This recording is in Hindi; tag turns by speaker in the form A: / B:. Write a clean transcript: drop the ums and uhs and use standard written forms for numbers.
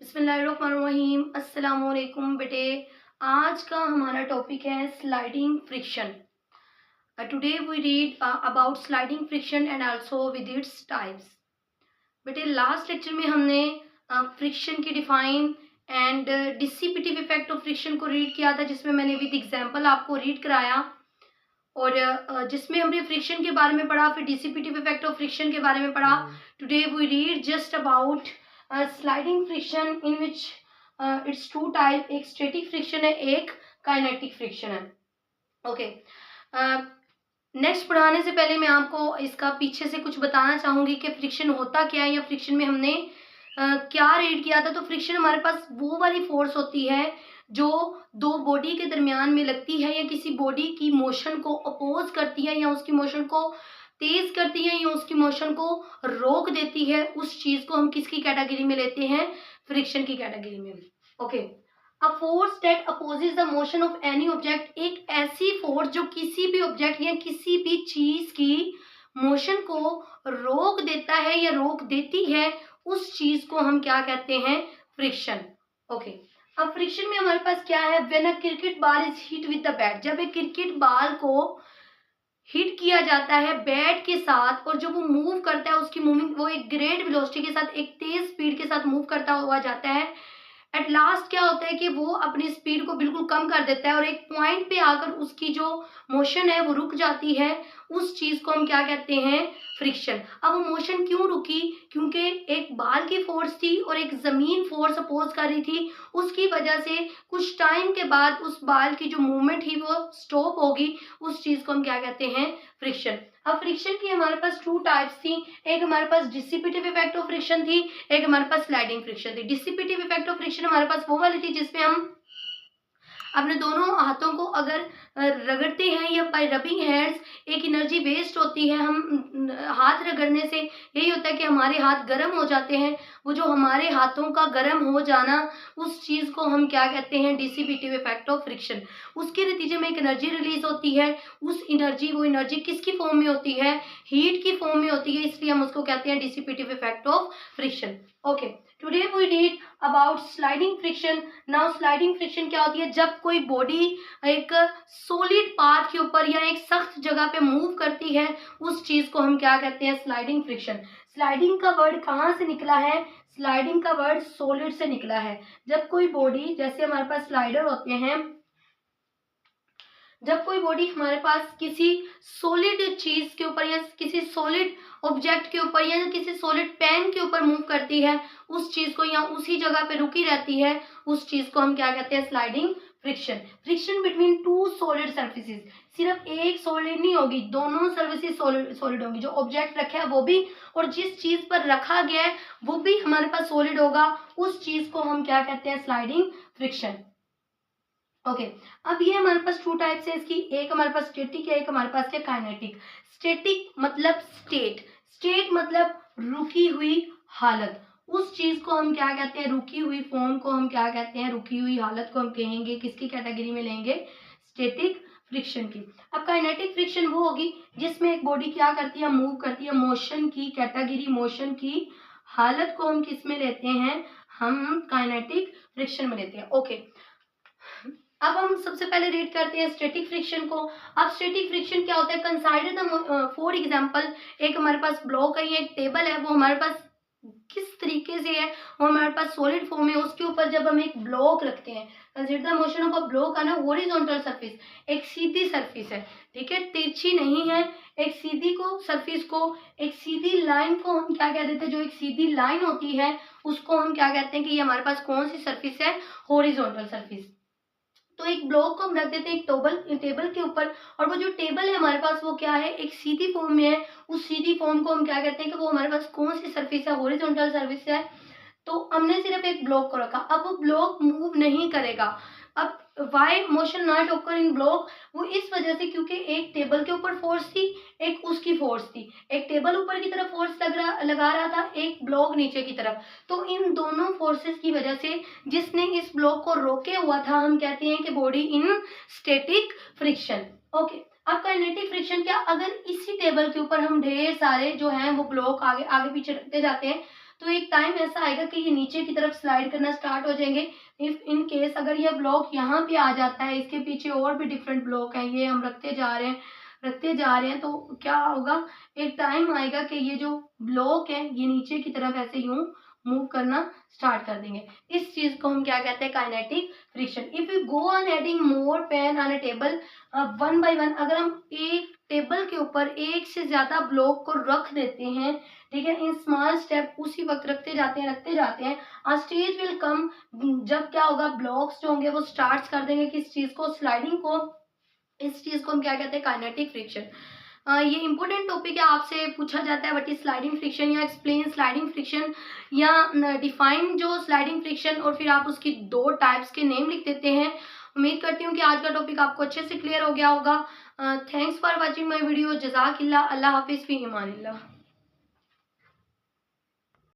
A: बिस्मिल्लाहिर्रहमानिर्रहीम। अस्सलाम वालेकुम बेटे। आज का हमारा टॉपिक है sliding friction. Today we read about sliding friction and also with its types. बेटे लास्ट लेक्चर में हमने फ्रिक्शन की define and dissipative effect of friction को रीड किया था, जिसमें मैंने विद एग्जांपल आपको रीड कराया और जिसमें हमने फ्रिक्शन के बारे में पढ़ा, फिर डिसिपिटिव इफेक्ट ऑफ फ्रिक्शन के बारे में पढ़ा। Today we read just about sliding friction in which it's two type, एक स्टैटिक फ्रिक्शन है, एक काइनेटिक फ्रिक्शन है। ओके, नेक्स्ट पढ़ाने से पहले मैं आपको इसका पीछे से कुछ बताना चाहूंगी कि फ्रिक्शन होता क्या है या फ्रिक्शन में हमने क्या रीड किया था। तो फ्रिक्शन हमारे पास वो वाली फोर्स होती है जो दो बॉडी के दरमियान में लगती है या किसी बॉडी की मोशन को अपोज करती है या उसकी मोशन को तेज करती है या उसकी मोशन को रोक देती है। उस चीज को हम किसकी कैटेगरी में लेते हैं? फ्रिक्शन की कैटेगरी में। Okay, a force that opposes the motion of any object, एक ऐसी फोर्स जो किसी भी ऑब्जेक्ट या किसी भी चीज की मोशन को रोक देता है या रोक देती है, उस चीज को हम क्या कहते हैं? फ्रिक्शन। ओके, अब फ्रिक्शन में हमारे पास क्या है? When a cricket ball is hit with the bat, जब एक क्रिकेट बॉल को हिट किया जाता है बैट के साथ और जब वो मूव करता है, उसकी मूविंग वो एक ग्रेट वेलोसिटी के साथ, एक तेज स्पीड के साथ मूव करता हुआ जाता है। एट लास्ट क्या होता है कि वो अपनी स्पीड को बिल्कुल कम कर देता है और एक पॉइंट पे आकर उसकी जो मोशन है वो रुक जाती है। उस चीज को हम क्या कहते हैं? फ्रिक्शन। अब वो मोशन क्यों रुकी? क्योंकि एक बाल की फोर्स थी और एक जमीन फोर्स अपोज कर रही थी, उसकी वजह से कुछ टाइम के बाद उस बाल की जो मूवमेंट थी वो स्टॉप होगी। उस चीज को हम क्या कहते हैं? फ्रिक्शन। अब फ्रिक्शन की हमारे पास टू टाइप्स थी, एक हमारे पास डिसिपिटिव इफेक्ट ऑफ फ्रिक्शन थी, एक हमारे पास स्लाइडिंग फ्रिक्शन थी। डिसिपिटिव इफेक्ट ऑफ फ्रिक्शन हमारे पास वो वाली थी जिसमें हम अपने दोनों हाथों को अगर रगड़ते हैं या बाय रबिंग हैंड्स, एक एनर्जी वेस्ट होती है। हम हाथ रगड़ने से यही होता है कि हमारे हाथ गर्म हो जाते हैं। वो जो हमारे हाथों का गर्म हो जाना, उस चीज को हम क्या कहते हैं? Dissipative effect of friction. उसके नतीजे में एक एनर्जी रिलीज होती है। उस एनर्जी वो एनर्जी किसकी फॉर्म में होती है? हीट की फॉर्म में होती है, इसलिए हम उसको कहते हैं dissipative effect of friction. Okay, today we read about sliding friction. Now sliding friction क्या होती है? जब कोई बॉडी एक सॉलिड पाथ के ऊपर या एक सख्त जगह पे मूव करती है, उस चीज को हम क्या कहते हैं? Sliding friction. स्लाइडिंग का वर्ड कहाँ से निकला है? स्लाइडिंग का वर्ड सॉलिड से निकला है। जब कोई बॉडी, जैसे हमारे पास स्लाइडर होते हैं, जब कोई बॉडी हमारे पास किसी सॉलिड चीज के ऊपर या किसी सॉलिड ऑब्जेक्ट के ऊपर या किसी सॉलिड पेन के ऊपर मूव करती है, उस चीज को या उसी जगह पे रुकी रहती है, उस चीज को हम क्या कहते हैं? Sliding friction. Friction between two solid surfaces, सिर्फ एक सॉलिड नहीं होगी, दोनों सर्फेसिस सॉलिड होगी। जो ऑब्जेक्ट रखा है वो भी और जिस चीज पर रखा गया है वो भी हमारे पास सॉलिड होगा। उस चीज को हम क्या कहते हैं? Sliding friction. ओके, अब ये हमारे पास टू टाइप्स है इसकी, एक हमारे पास स्टैटिक है, एक हमारे पास क्या? काइनेटिक। स्टैटिक मतलब स्टेट, स्टेट मतलब रुकी हुई हालत। उस चीज को हम क्या कहते हैं? रुकी हुई फॉर्म को हम क्या कहते हैं? रुकी हुई हालत को हम कहेंगे किसकी कैटेगरी में लेंगे? स्टैटिक फ्रिक्शन की। अब काइनेटिक फ्रिक्शन वो होगी जिसमें एक बॉडी क्या करती है? मूव करती है। मोशन की कैटेगरी, मोशन की हालत को हम किस में लेते हैं? हम काइनेटिक फ्रिक्शन में लेते हैं। ओके, अब हम सबसे पहले रीड करते हैं स्टैटिक फ्रिक्शन को। अब स्टैटिक फ्रिक्शन क्या होता है? कंसाइडर द फॉर एग्जांपल, एक हमारे पास ब्लॉक है, एक टेबल है, वो हमारे पास किस तरीके से है? वो हमारे पास सॉलिड फॉर्म है। उसके ऊपर जब हम एक ब्लॉक रखते हैं, consider the motion of a block on a horizontal surface, एक सीधी सरफेस है, ठीक है, तिरछी नहीं है। एक सीधी को सरफेस को, एक सीधी लाइन को हम क्या कह देते हैं? जो एक सीधी लाइन होती है उसको हम क्या कहते हैं कि ये हमारे पास कौन सी सरफेस है? Horizontal surface. तो एक ब्लॉक को हम रख देते हैं एक टेबल के ऊपर, और वो जो टेबल है हमारे पास वो क्या है? एक सीधी फॉर्म में है। उस सीधी फॉर्म को हम क्या कहते हैं कि वो हमारे पास कौन सी सरफेस है? हॉरिजॉन्टल सरफेस है। तो हमने सिर्फ एक ब्लॉक को रखा, अब वो ब्लॉक मूव नहीं करेगा। अब why motion not occur in block? वो इस वजह से क्योंकि एक टेबल के ऊपर फोर्स थी, एक उसकी फोर्स थी। एक टेबल ऊपर की तरफ फोर्स लगा रहा था, एक ब्लॉक नीचे की तरफ। तो इन दोनों फोर्सेस की वजह से जिसने इस ब्लॉक को रोके हुआ था, हम कहते हैं कि body in static friction. Okay, अब काइनेटिक फ्रिक्शन क्या? अगर इसी टेबल के ऊपर हम ढेर सारे जो हैं वो ब्लॉक आगे आगे पीछे रखते जाते हैं, तो एक टाइम ऐसा आएगा कि ये नीचे की तरफ स्लाइड करना स्टार्ट हो जाएंगे। इफ इन केस अगर ये ब्लॉक यहाँ पे आ जाता है, इसके पीछे और भी डिफरेंट ब्लॉक हैं, ये हम रखते जा रहे हैं, तो क्या होगा, एक टाइम आएगा कि ये जो ब्लॉक है ये नीचे की तरफ ऐसे यूं मूव करना स्टार्ट कर देंगे। इस चीज को हम क्या कहते हैं, kinetic friction. If you go on adding more pain on a table one by one, अगर हम एक टेबल के ऊपर एक से ज्यादा ब्लॉक को रख देते हैं, ठीक है, इन स्मॉल स्टेप उसी वक्त रखते जाते हैं, आ स्टेज विल कम, जब क्या होगा, ब्लॉक्स जो होंगे वो स्टार्ट कर देंगे किस चीज को, स्लाइडिंग को। इस चीज को हम क्या कहते हैं, काइनेटिक फ्रिक्शन। ये इंपॉर्टेंट टॉपिक है, आपसे पूछा जाता है व्हाट इज स्लाइडिंग फ्रिक्शन, या एक्सप्लेन स्लाइडिंग फ्रिक्शन, या डिफाइन जो स्लाइडिंग फ्रिक्शन, और फिर आप उसकी 2 टाइप्स के नेम लिख देते हैं। उम्मीद करती हूँ कि आज का टॉपिक आपको अच्छे से क्लियर हो गया होगा। Thanks for watching my video. जज़ाकिल्लाह। अल्लाह हाफिज़, फी इमानिल्लाह।